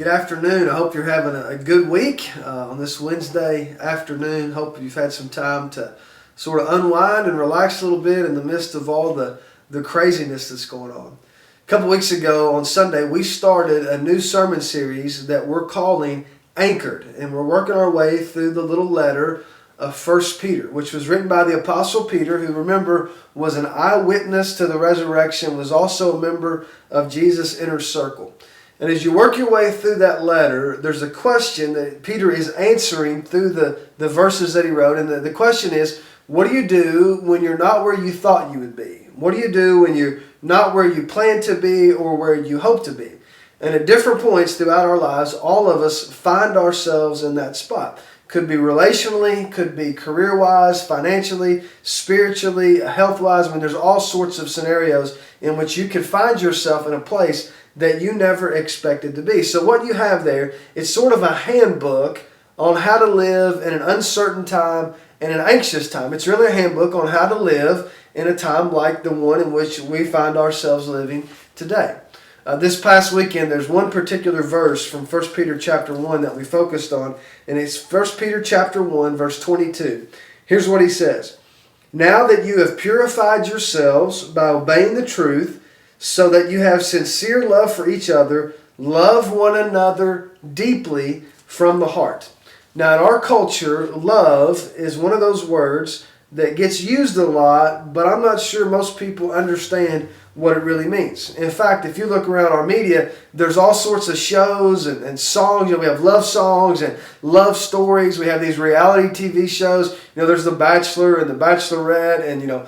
Good afternoon. I hope you're having a good week on this Wednesday afternoon. Hope you've had some time to sort of unwind and relax a little bit in the midst of all the craziness that's going on. A couple weeks ago on Sunday, we started a new sermon series that we're calling Anchored, and we're working our way through the little letter of 1 Peter, which was written by the Apostle Peter, who, remember, was an eyewitness to the resurrection, was also a member of Jesus' inner circle. And as you work your way through that letter, there's a question that Peter is answering through the verses that he wrote. And the question is, what do you do when you're not where you thought you would be? What do you do when you're not where you plan to be or where you hope to be? And at different points throughout our lives, all of us find ourselves in that spot. Could be relationally, could be career-wise, financially, spiritually, health-wise. I mean, there's all sorts of scenarios in which you could find yourself in a place that you never expected to be. So what you have there, it's sort of a handbook on how to live in an uncertain time and an anxious time. It's really a handbook on how to live in a time like the one in which we find ourselves living today. This past weekend, there's one particular verse from 1 Peter chapter 1 that we focused on, and it's 1 Peter chapter 1, verse 22. Here's what he says. Now that you have purified yourselves by obeying the truth, so that you have sincere love for each other, love one another deeply from the heart. Now, in our culture, love is one of those words that gets used a lot, but I'm not sure most people understand what it really means. In fact, if you look around our media, there's all sorts of shows and songs. We have love songs and love stories. We have these reality TV shows. There's The Bachelor and The Bachelorette and,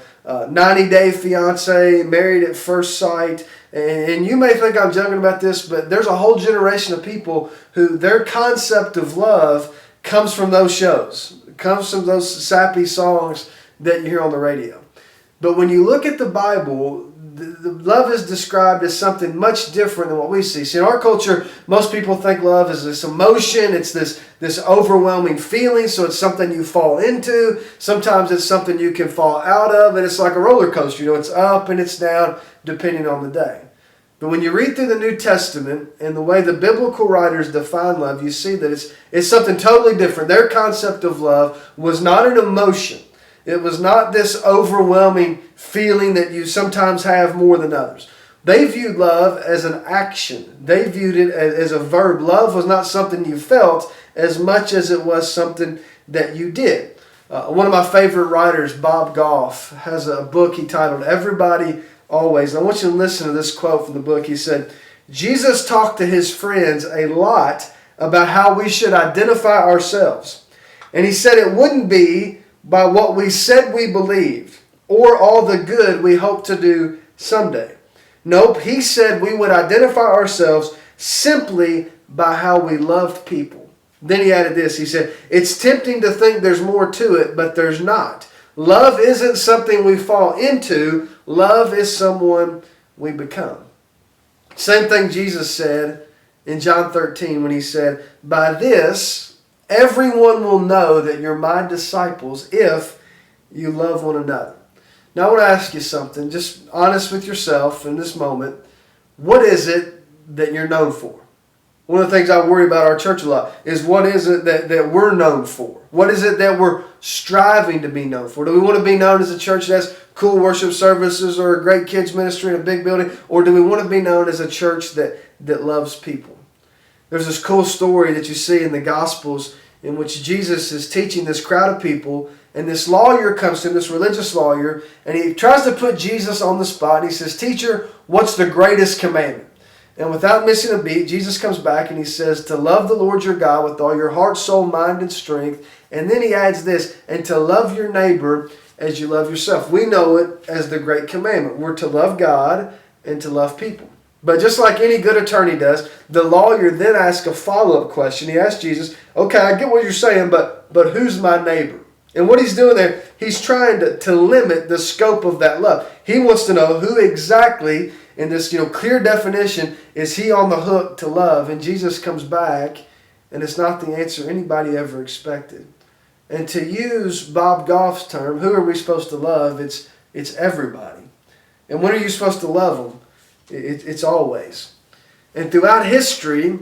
90 Day Fiance, Married at First Sight. And you may think I'm joking about this, but there's a whole generation of people who their concept of love comes from those shows, comes from those sappy songs that you hear on the radio. But when you look at the Bible, the love is described as something much different than what we see. See, in our culture, most people think love is this emotion. It's this overwhelming feeling, so it's something you fall into. Sometimes it's something you can fall out of, and it's like a roller coaster. It's up and it's down depending on the day. But when you read through the New Testament and the way the biblical writers define love, you see that it's something totally different. Their concept of love was not an emotion. It was not this overwhelming feeling that you sometimes have more than others. They viewed love as an action. They viewed it as a verb. Love was not something you felt as much as it was something that you did. One of my favorite writers, Bob Goff, has a book he titled Everybody Always. And I want you to listen to this quote from the book. He said, Jesus talked to his friends a lot about how we should identify ourselves. And he said it wouldn't be by what we said we believed or all the good we hope to do someday. Nope, he said we would identify ourselves simply by how we loved people. Then he added this. He said, it's tempting to think there's more to it, but there's not. Love isn't something we fall into. Love is someone we become. Same thing Jesus said in John 13 when he said, by this, everyone will know that you're my disciples if you love one another. Now I want to ask you something, just honest with yourself in this moment. What is it that you're known for? One of the things I worry about our church a lot is what is it that we're known for? What is it that we're striving to be known for? Do we want to be known as a church that has cool worship services or a great kids ministry in a big building? Or do we want to be known as a church that loves people? There's this cool story that you see in the Gospels in which Jesus is teaching this crowd of people, and this lawyer comes to him, this religious lawyer, and he tries to put Jesus on the spot. He says, teacher, what's the greatest commandment? And without missing a beat, Jesus comes back and he says, to love the Lord your God with all your heart, soul, mind, and strength. And then he adds this, and to love your neighbor as you love yourself. We know it as the great commandment. We're to love God and to love people. But just like any good attorney does, the lawyer then asks a follow-up question. He asks Jesus, okay, I get what you're saying, but who's my neighbor? And what he's doing there, he's trying to limit the scope of that love. He wants to know who exactly, in this clear definition, is he on the hook to love. And Jesus comes back, and it's not the answer anybody ever expected. And to use Bob Goff's term, who are we supposed to love? It's everybody. And when are you supposed to love them? It's always. And throughout history,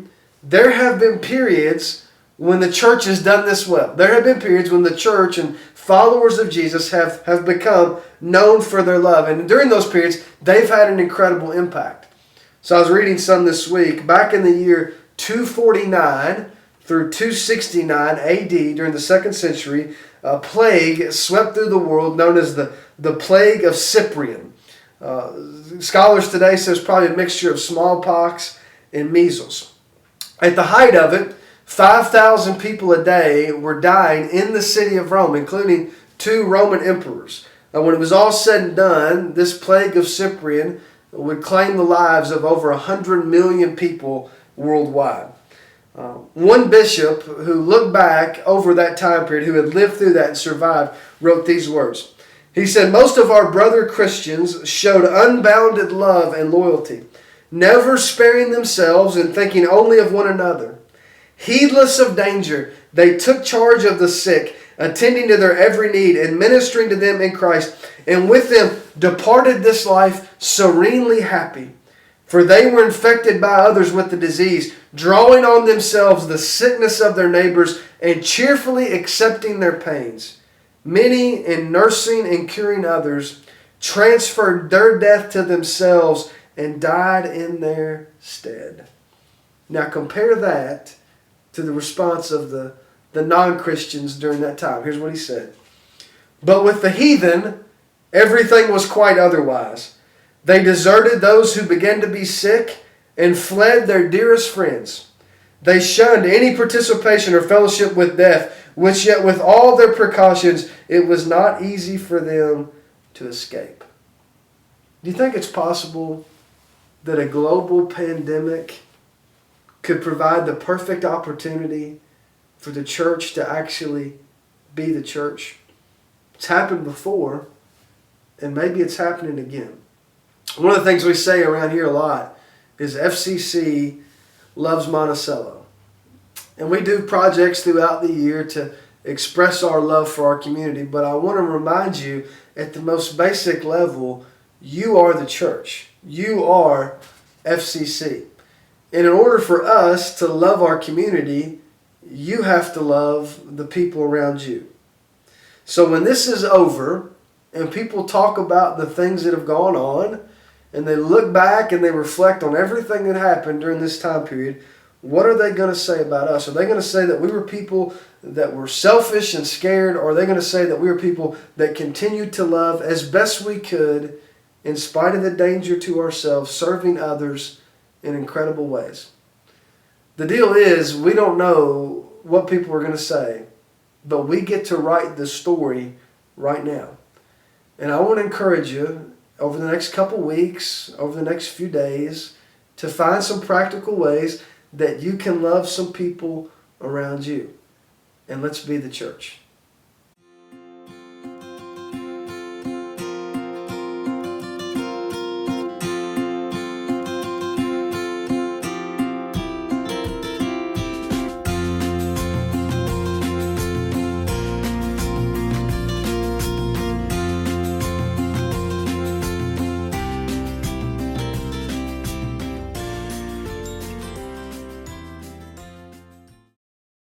there have been periods when the church has done this well. There have been periods when the church and followers of Jesus have become known for their love. And during those periods, they've had an incredible impact. So I was reading some this week. Back in the year 249 through 269 AD, during the 2nd century, a plague swept through the world known as the Plague of Cyprian. Scholars today say it's probably a mixture of smallpox and measles. At the height of it, 5,000 people a day were dying in the city of Rome, including 2 Roman emperors. When it was all said and done, this plague of Cyprian would claim the lives of over 100 million people worldwide. One bishop who looked back over that time period, who had lived through that and survived, wrote these words. He said, "Most of our brother Christians showed unbounded love and loyalty, never sparing themselves and thinking only of one another. Heedless of danger, they took charge of the sick, attending to their every need and ministering to them in Christ, and with them departed this life serenely happy. For they were infected by others with the disease, drawing on themselves the sickness of their neighbors and cheerfully accepting their pains. Many, in nursing and curing others, transferred their death to themselves and died in their stead." Now compare that to the response of the non-Christians during that time. Here's what he said. "But with the heathen, everything was quite otherwise. They deserted those who began to be sick and fled their dearest friends. They shunned any participation or fellowship with death, which yet with all their precautions, it was not easy for them to escape." Do you think it's possible that a global pandemic could provide the perfect opportunity for the church to actually be the church? It's happened before, and maybe it's happening again. One of the things we say around here a lot is FCC loves Monticello. And we do projects throughout the year to express our love for our community, but I want to remind you at the most basic level, you are the church. You are FCC. And in order for us to love our community, you have to love the people around you. So when this is over and people talk about the things that have gone on and they look back and they reflect on everything that happened during this time period, what are they going to say about us? Are they going to say that we were people that were selfish and scared, or are they going to say that we were people that continued to love as best we could in spite of the danger to ourselves, serving others in incredible ways? The deal is, we don't know what people are going to say, but we get to write the story right now. And I want to encourage you over the next couple weeks, over the next few days, to find some practical ways that you can love some people around you. And let's be the church.